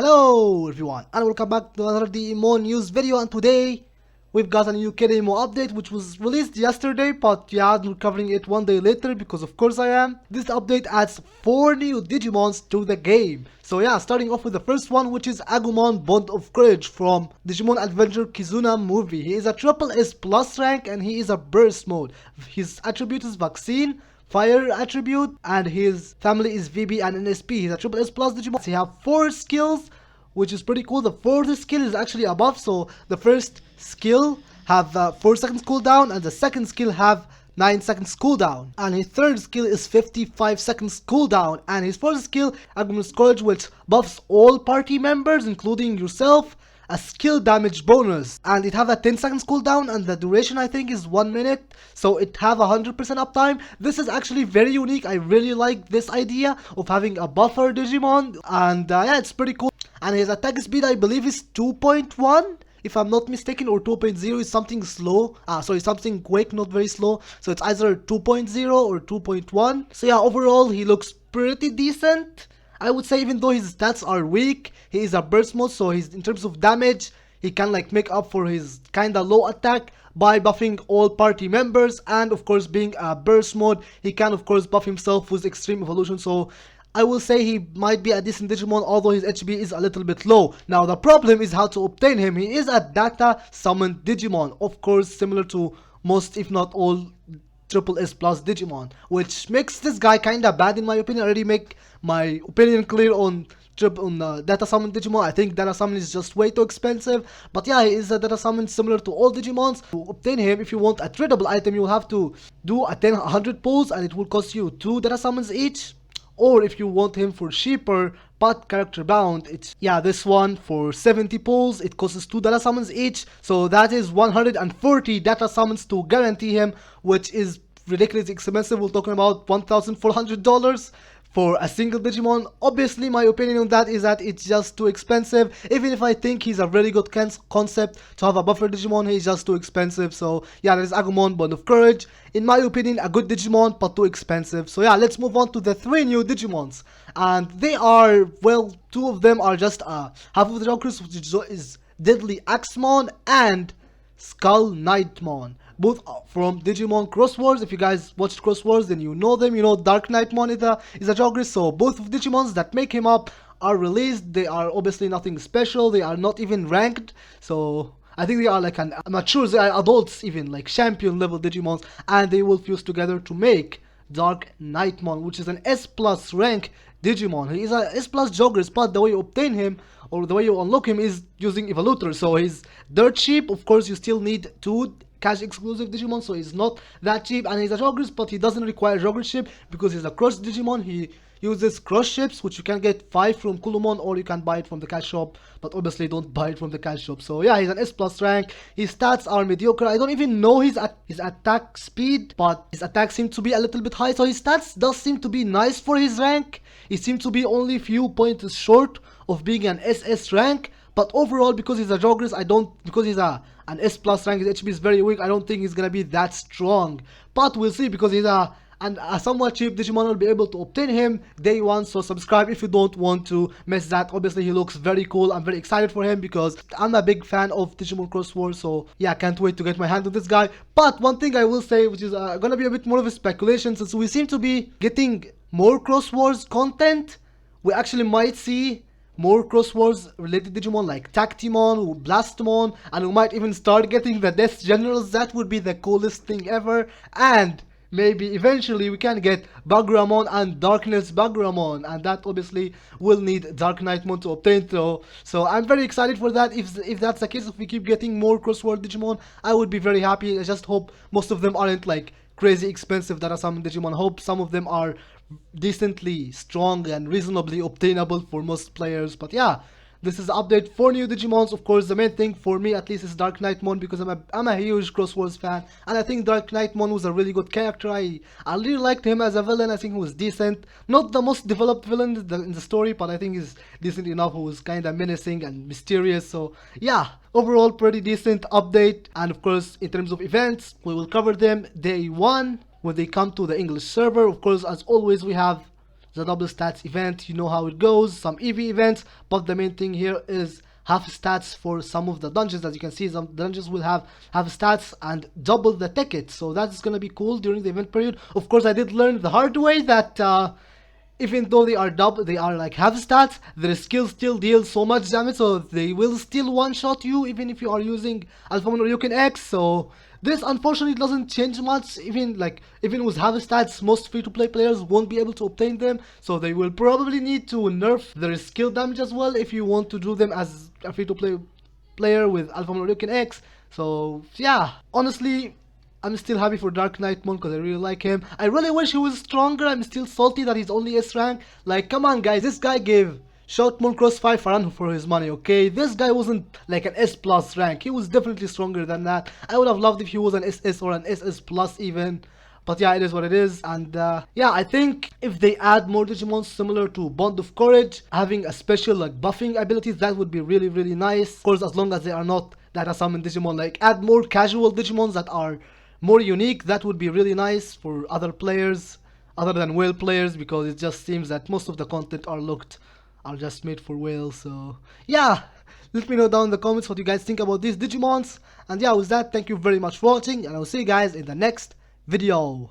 Hello everyone and welcome back to another DMO news video, and today we've got a new KDMO update which was released yesterday, but yeah, we're covering it one day later because of course I am. This update adds 4 new Digimons to the game. So yeah, starting off with the first one, which is Agumon Bond of Courage from Digimon Adventure Kizuna movie. He is a triple S plus rank and he is a burst mode. His attribute is vaccine, fire attribute, and his family is VB and NSP. He's a triple S plus Digimon. He have 4 skills, which is pretty cool. The fourth skill is actually a buff, so the first skill have 4 seconds cooldown and the second skill have 9 seconds cooldown, and his third skill is 55 seconds cooldown, and his fourth skill, Agumon's Courage, which buffs all party members including yourself, a skill damage bonus, and it have a 10 seconds cooldown, and the duration I think is 1 minute, so it have 100% uptime. This is actually very unique. I really like this idea of having a buffer Digimon, and yeah, it's pretty cool. And his attack speed I believe is 2.1 if I'm not mistaken, or 2.0 is something slow, sorry, something quick, not very slow, so it's either 2.0 or 2.1. So yeah, overall he looks pretty decent, I would say. Even though his stats are weak, he is a burst mode, so he's, in terms of damage, he can like make up for his kinda low attack by buffing all party members, and of course being a burst mode, he can of course buff himself with extreme evolution. So I will say he might be a decent Digimon, although his HP is a little bit low. Now the problem is how to obtain him. He is a data summoned Digimon, of course similar to most if not all triple S plus Digimon, which makes this guy kinda bad in my opinion. I already make my opinion clear on data summon Digimon. I think data summon is just way too expensive, but yeah, he is a data summon similar to all Digimons. To obtain him, if you want a tradable item, you will have to do a 100 pulls and it will cost you 2 data summons each. Or if you want him for cheaper but character bound, it's this one for 70 pulls, it costs 2 data summons each, so that is 140 data summons to guarantee him, which is ridiculously expensive. We're talking about $1,400 for a single Digimon. Obviously my opinion on that is that it's just too expensive. Even if I think he's a very good concept to have a buffer Digimon, he's just too expensive. So yeah, there's Agumon Bond of Courage, in my opinion a good Digimon but too expensive. So yeah, let's move on to the 3 new Digimons, and they are, well, 2 of them are just half of the Jokers, which is Deadly Axemon and Skullknightmon, both from Digimon Cross Wars. If you guys watched Cross Wars, then you know them. You know Darkknightmon is a Jogris, so both of Digimons that make him up are released. They are obviously nothing special, they are not even ranked, so I think they are like an mature, they are adults even, like champion level Digimons, and they will fuse together to make Darkknightmon, which is an S plus rank Digimon. He is a S plus Jogris, but the way you obtain him or the way you unlock him is using Evolutor, so he's dirt cheap. Of course you still need 2 cash exclusive Digimon, so he's not that cheap, and he's a Jogris, but he doesn't require Joggership because he's a cross Digimon. He uses cross ships, which you can get 5 from Kulumon, or you can buy it from the cash shop, but obviously don't buy it from the cash shop. So yeah, he's an S plus rank. His stats are mediocre. I don't even know his attack speed, but his attack seems to be a little bit high, so his stats does seem to be nice for his rank. He seems to be only few points short of being an SS rank, but overall, because he's a Jogris, because he's an S plus rank, his HP is very weak, I don't think he's gonna be that strong. But we'll see, because he's a somewhat cheap Digimon. Will be able to obtain him day 1, so subscribe if you don't want to miss that. Obviously he looks very cool. I'm very excited for him because I'm a big fan of Digimon Cross Wars, so yeah, I can't wait to get my hand on this guy. But one thing I will say, which is gonna be a bit more of a speculation, since we seem to be getting more Cross Wars content, we actually might see more Cross Wars related Digimon like Tactimon, Blastomon, and we might even start getting the Death Generals. That would be the coolest thing ever. And maybe eventually we can get Bagramon and Darkness Bagramon, and that obviously will need Darkknightmon to obtain. So I'm very excited for that. If that's the case, if we keep getting more crossword Digimon, I would be very happy. I just hope most of them aren't like crazy expensive data summon Digimon. I hope some of them are decently strong and reasonably obtainable for most players. But yeah, this is the update for new Digimons. Of course, the main thing for me at least is Darkknightmon, because I'm a huge Cross Wars fan, and I think Darkknightmon was a really good character. I really liked him as a villain. I think he was decent. Not the most developed villain in the story, but I think he's decent enough. He was kind of menacing and mysterious. So yeah, overall pretty decent update. And of course, in terms of events, we will cover them day 1 when they come to the English server. Of course, as always, we have the double stats event. You know how it goes, some EV events, but the main thing here is half stats for some of the dungeons. As you can see, some dungeons will have stats and double the ticket, so that's gonna be cool during the event period. Of course, I did learn the hard way that even though they are like half stats, their skills still deal so much damage, so they will still one-shot you even if you are using Alphamon or Yukin X. So this unfortunately doesn't change much. Even with half stats, most free-to-play players won't be able to obtain them, so they will probably need to nerf their skill damage as well if you want to do them as a free-to-play player with Alphamon or Yukin X. So yeah, honestly, I'm still happy for Darkknightmon because I really like him. I really wish he was stronger. I'm still salty that he's only S rank. Like, come on guys, this guy gave Shoutmon Crossfire for his money, okay? This guy wasn't like an S plus rank. He was definitely stronger than that. I would have loved if he was an SS or an SS plus even. But yeah, it is what it is. And yeah, I think if they add more Digimons similar to Bond of Courage, having a special like buffing abilities, that would be really, really nice. Of course, as long as they are not data summon Digimon, like add more casual Digimons that are more unique. That would be really nice for other players other than whale players, because it just seems that most of the content are just made for whales. So yeah, let me know down in the comments what you guys think about these Digimons. And yeah, with that, thank you very much for watching, and I'll see you guys in the next video.